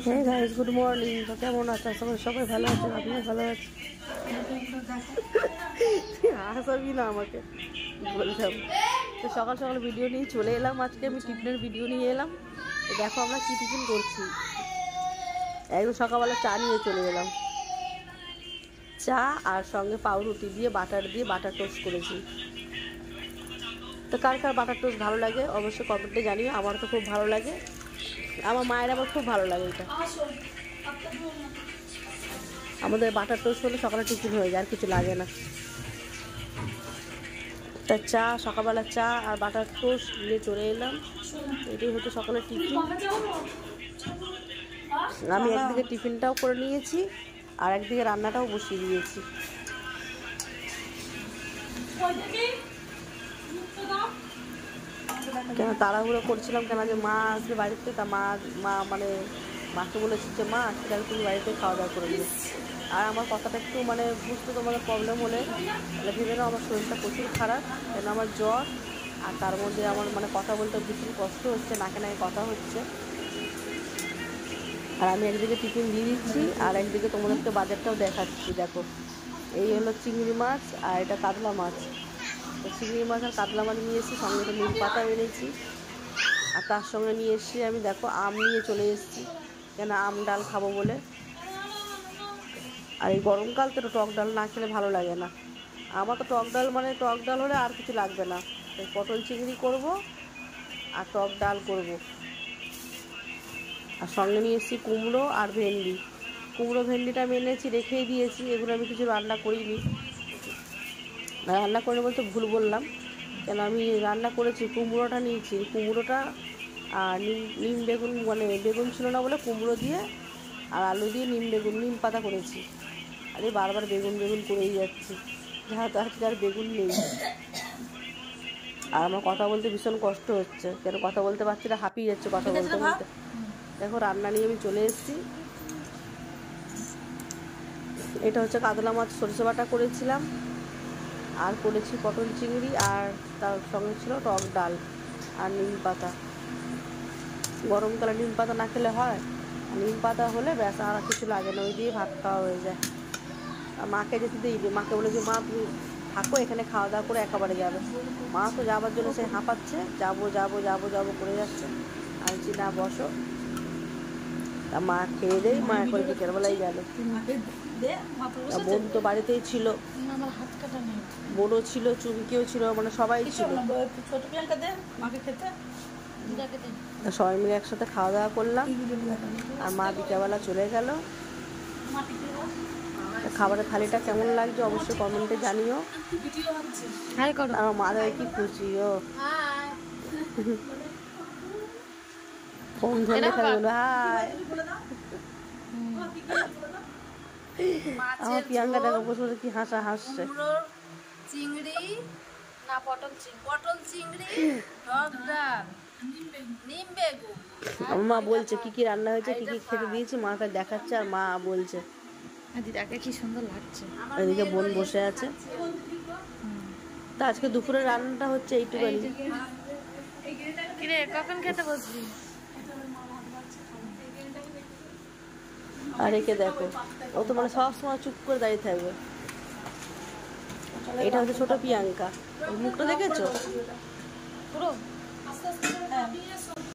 হ্যাঁ guys, good morning. তো কেমন আছো? সবাই ভালো আছেন? আপনিও ভালো আছেন? হাসাবি না আমাকে, বললাম তো। সকাল সকাল ভিডিও নিয়ে চলে এলাম। আজকে আমি টিফিনের ভিডিও নিয়ে এলাম। তো দেখো আমরা কি টিফিন করছি। একদম সকালবেলা চা নিয়ে চলে এলাম। চা আর সঙ্গে পাউরুটি দিয়ে বাটার টোস্ট করেছি। তো কার কার বাটার টোস্ট ভালো লাগে অবশ্যই কমেন্টে জানিও। আমার তো খুব ভালো লাগে, আমার মায়ের আবার খুব ভালো লাগে এটা। আমাদের বাটার টোস্ট হলে সকালে টিফিন হয়ে যায়, আর কিছু লাগে না। তা চা, সকালবেলা চা আর বাটার টোস্ট নিয়ে চলে এলাম। এটাই হচ্ছে সকালের টিফিন। আমি একদিকে টিফিনটাও করে নিয়েছি আর একদিকে রান্নাটাও বসিয়ে দিয়েছি। কেন তাড়াহুড়ো করছিলাম, কেন যে মা আসবে বাড়িতে। তা মানে মাকে বলেছি যে মা আজকে তুমি বাড়িতে খাওয়া দাওয়া করে দিও। আর আমার কথাটা একটু মানে বুঝতে তোমাদের প্রবলেম হলে তাহলে ভেবে নাও আমার শরীরটা প্রচুর খারাপ। কেন আমার জ্বর, আর তার মধ্যে আমার মানে কথা বলতে ভীষণ কষ্ট হচ্ছে, নাকে নাকে কথা হচ্ছে। আর আমি একদিকে টিফিন দিয়ে দিচ্ছি আর একদিকে তোমাদেরকে বাজারটাও দেখাচ্ছি। দেখো, এই হলো চিংড়ি মাছ আর এটা কাতলা মাছ। তো চিংড়ি মাছ আর কাতলা মাছ নিয়ে এসেছি, সঙ্গে একটা নিম পাতা এনেছি। আর তার সঙ্গে নিয়ে এসেছি আমি, দেখো, আম নিয়ে চলে এসেছি, কেন আম ডাল খাবো বলে। আর এই গরমকাল তো টক ডাল না খেলে ভালো লাগে না। আমার তো টক ডাল মানে টক ডাল হলে আর কিছু লাগবে না। পটল চিংড়ি করব আর টক ডাল করব। আর সঙ্গে নিয়ে এসেছি কুমড়ো আর ভেন্ডি। কুমড়ো ভেন্ডিটা আমি এনেছি, রেখেই দিয়েছি। এগুলো আমি কিছু রান্না করিনি। রান্না করে বলতে ভুল বললাম, কেন আমি রান্না করেছি। কুমড়োটা নিয়েছি, কুমড়োটা আর নিম বেগুন, মানে বেগুন ছিল না বলে কুমড়ো দিয়ে আর আলু দিয়ে নিম পাতা করেছি। আরে বারবার বেগুন করেই যাচ্ছি, যাহা তো আজকে আর বেগুন নেই। আর আমার কথা বলতে ভীষণ কষ্ট হচ্ছে, কেন কথা বলতে পারছি না, হাঁপিয়ে যাচ্ছে কথা বলতে বলতে। দেখো রান্না নিয়ে আমি চলে এসেছি। এটা হচ্ছে কাতলা মাছ সরষে বাটা করেছিলাম, আর করেছি পটল চিংড়ি, আর তার সঙ্গে ছিল টক ডাল আর নিম পাতা। গরমকালে নিম পাতা না খেলে হয়? নিম পাতা হলে ব্যাস, আর কিছু লাগে না, ওই দিয়ে ভাত খাওয়া হয়ে যায়। আর মাকে যেতে দিইনি, মাকে বলে যে মা তুমি থাকো এখানে, খাওয়া দাওয়া করে একেবারে যাবে। মা তো যাবার জন্য সে হাঁপাচ্ছে, যাবো যাবো যাবো যাবো করে যাচ্ছে। আনছি না, বসো। তা মা খেয়ে দেই, মা এখন বিকেলবেলায় গেল। বোন তো বাড়িতেই ছিল, বোনও ছিল, চুমকিও ছিল, মানে সবাই ছিল। সবাই মিলে একসাথে খাওয়া দাওয়া করলাম। আর মা বিকেলবেলা চলে গেল। খাবারের থালিটা কেমন লাগছে অবশ্যই কমেন্টে জানিও। আমার মা দাদা কি খুশি ও, ফোন ধরে খালি বলো হাই। আমার প্রিয়াঙ্কা দেখো বসে বসে কি হাসা হাসছে। চিংড়ি না পটল চিংড়ি, টক ডাল, নিম বেগুন। আমার মা বলছে কি কি রান্না হয়েছে, কি কি খেতে দিয়েছি, মাকে দেখাচ্ছে। আর মা বলছে দিদাকে কি সুন্দর লাগছে। এদিকে বোন বসে আছে। তা আজকে দুপুরে রান্নাটা হচ্ছে এইটুকুনি। কিরে কখন খেতে বসবি? আর একে দেখো, ও তো মানে সবসময় চুপ করে দাঁড়িয়ে থাকবে। এটা হচ্ছে ছোট প্রিয়াঙ্কা, মুখটা দেখেছো?